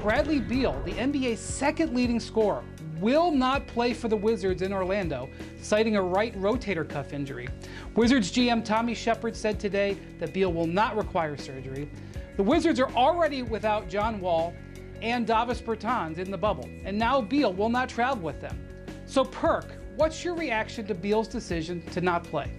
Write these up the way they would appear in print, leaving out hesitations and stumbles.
Bradley Beal, the NBA's second leading scorer, will not play for the Wizards in Orlando, citing a right rotator cuff injury. Wizards GM Tommy Shepard said today that Beal will not require surgery. The Wizards are already without John Wall and Davis Bertans in the bubble, and now Beal will not travel with them. So Perk, what's your reaction to Beal's decision to not play?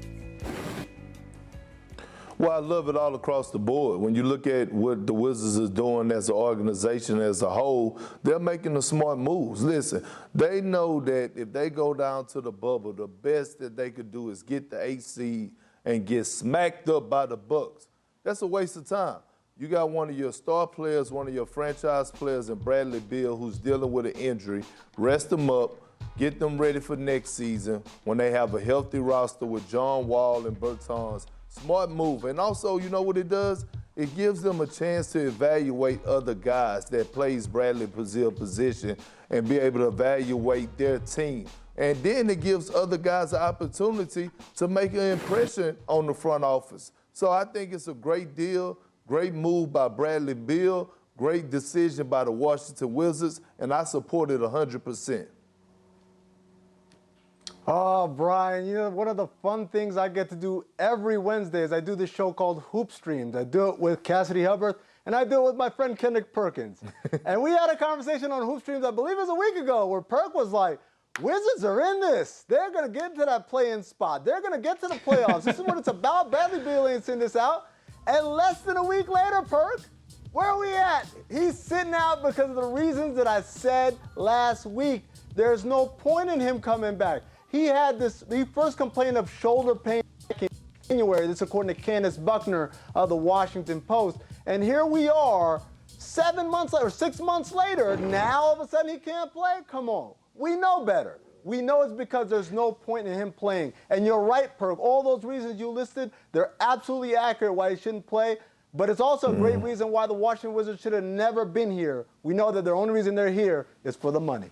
Well, I love it all across the board. When you look at what the Wizards is doing as an organization as a whole, they're making the smart moves. Listen, they know that if they go down to the bubble, the best that they could do is get the 8th seed and get smacked up by the Bucks. That's a waste of time. You got one of your star players, one of your franchise players in Bradley Beal, who's dealing with an injury. Rest them up, get them ready for next season when they have a healthy roster with John Wall and Bertans. Smart move. And also, you know what it does? It gives them a chance to evaluate other guys that plays Bradley Beal position and be able to evaluate their team. And then it gives other guys the opportunity to make an impression on the front office. So I think it's a great deal, great move by Bradley Beal, great decision by the Washington Wizards, and I support it 100%. Oh, Brian, you know, one of the fun things I get to do every Wednesday is I do this show called Hoop Streams. I do it with Cassidy Hubbard, and I do it with my friend Kendrick Perkins. And we had a conversation on Hoop Streams, I believe it was a week ago, where Perk was like, Wizards are in this. They're going to get to that play-in spot. They're going to get to the playoffs. This is what it's about. Bradley Beal ain't sitting this out. And less than a week later, Perk, where are we at? He's sitting out because of the reasons that I said last week. There's no point in him coming back. He first complained of shoulder pain in January. This according to Candace Buckner of the Washington Post. And here we are, 7 months later, 6 months later, now all of a sudden he can't play? Come on. We know better. We know it's because there's no point in him playing. And you're right, Perk. All those reasons you listed, they're absolutely accurate why he shouldn't play. But it's also a great reason why the Washington Wizards should have never been here. We know that the only reason they're here is for the money.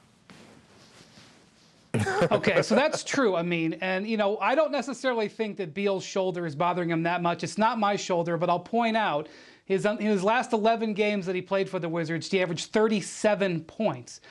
Okay, so that's true, Amin. And, you know, I don't necessarily think that Beal's shoulder is bothering him that much. It's not my shoulder, but I'll point out his last 11 games that he played for the Wizards, he averaged 37 points.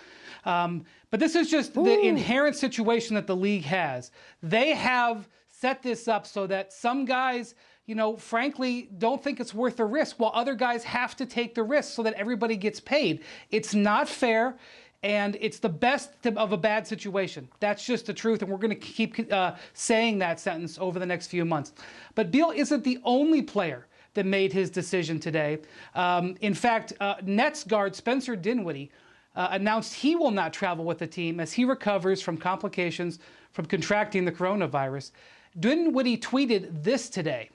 But this is just the inherent situation that the league has. They have set this up so that some guys, you know, frankly, don't think it's worth the risk, while other guys have to take the risk so that everybody gets paid. It's not fair. And it's the best of a bad situation. That's just the truth, and we're going to keep saying that sentence over the next few months. But Beal isn't the only player that made his decision today. In fact, Nets guard Spencer Dinwiddies announced he will not travel with the team as he recovers from complications from contracting the coronavirus. Dinwiddie tweeted this today.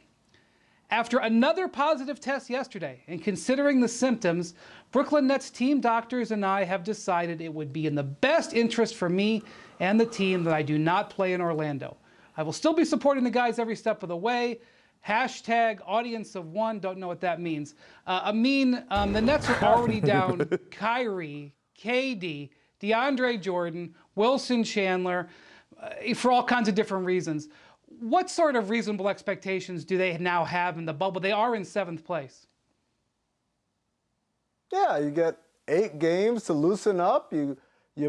After another positive test yesterday, and considering the symptoms, Brooklyn Nets team doctors and I have decided it would be in the best interest for me and the team that I do not play in Orlando. I will still be supporting the guys every step of the way. Hashtag audience of one, don't know what that means. Amin, the Nets are already down Kyrie, KD, DeAndre Jordan, Wilson Chandler, for all kinds of different reasons. What sort of reasonable expectations do they now have in the bubble? They are in 7th place. Yeah, you get 8 games to loosen up. You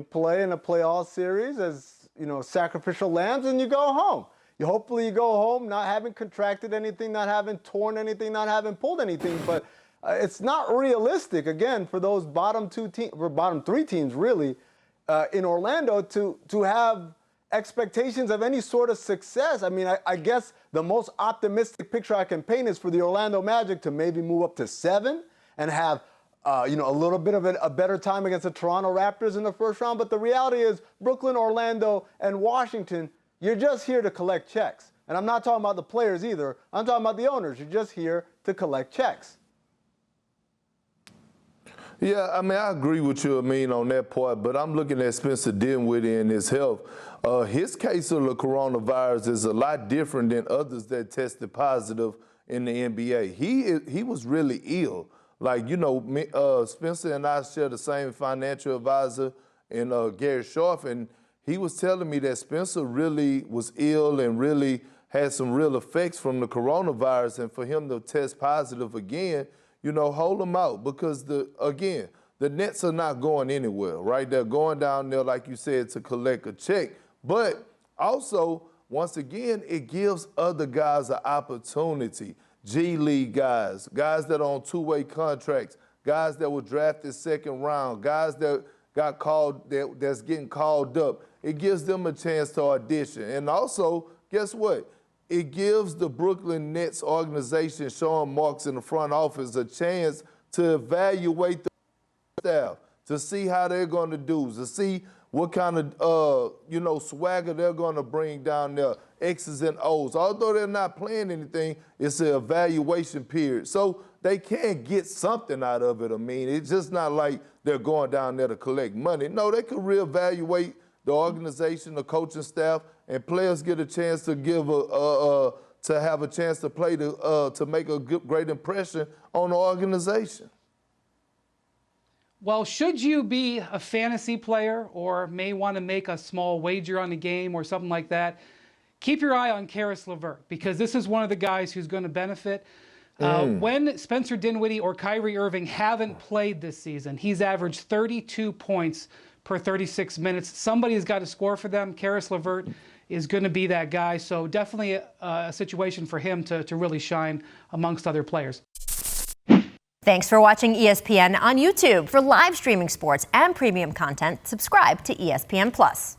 play in a playoff series as, you know, sacrificial lambs, and you go home. Hopefully you go home not having contracted anything, not having torn anything, not having pulled anything. But it's not realistic, again, for those bottom 3 teams, really, in Orlando to have expectations of any sort of success. I mean, I guess the most optimistic picture I can paint is for the Orlando Magic to maybe move up to 7 and have, you know, a little bit of a better time against the Toronto Raptors in the first round. But the reality is Brooklyn, Orlando, and Washington, you're just here to collect checks. And I'm not talking about the players either. I'm talking about the owners. You're just here to collect checks. Yeah, I mean, I agree with you, Amin, on that part, but I'm looking at Spencer Dinwiddie and his health. His case of the coronavirus is a lot different than others that tested positive in the NBA. He was really ill. Like, you know, Spencer and I share the same financial advisor in Gary Scharf, and he was telling me that Spencer really was ill and really had some real effects from the coronavirus, and for him to test positive again, you know, hold him out because, the Nets are not going anywhere, right? They're going down there, like you said, to collect a check. But also, once again, it gives other guys an opportunity. G League guys, guys that are on two-way contracts, guys that were drafted second round, guys that got called, that's getting called up. It gives them a chance to audition. And also, guess what? It gives the Brooklyn Nets organization, Sean Marks in the front office, a chance to evaluate the staff, to see how they're going to do, to see what kind of, swagger they're going to bring down there, X's and O's. Although they're not playing anything, it's an evaluation period. So they can get something out of it, I mean. It's just not like they're going down there to collect money. No, they can reevaluate the organization, the coaching staff, and players get a chance to have a chance to play to make a great impression on the organization. Well, should you be a fantasy player or may want to make a small wager on the game or something like that, keep your eye on Caris LeVert, because this is one of the guys who's going to benefit. When Spencer Dinwiddie or Kyrie Irving haven't played this season, he's averaged 32 points per 36 minutes. Somebody's got to score for them. Caris LeVert is going to be that guy. So definitely a situation for him to really shine amongst other players. Thanks for watching ESPN on YouTube. For live streaming sports and premium content, subscribe to ESPN+.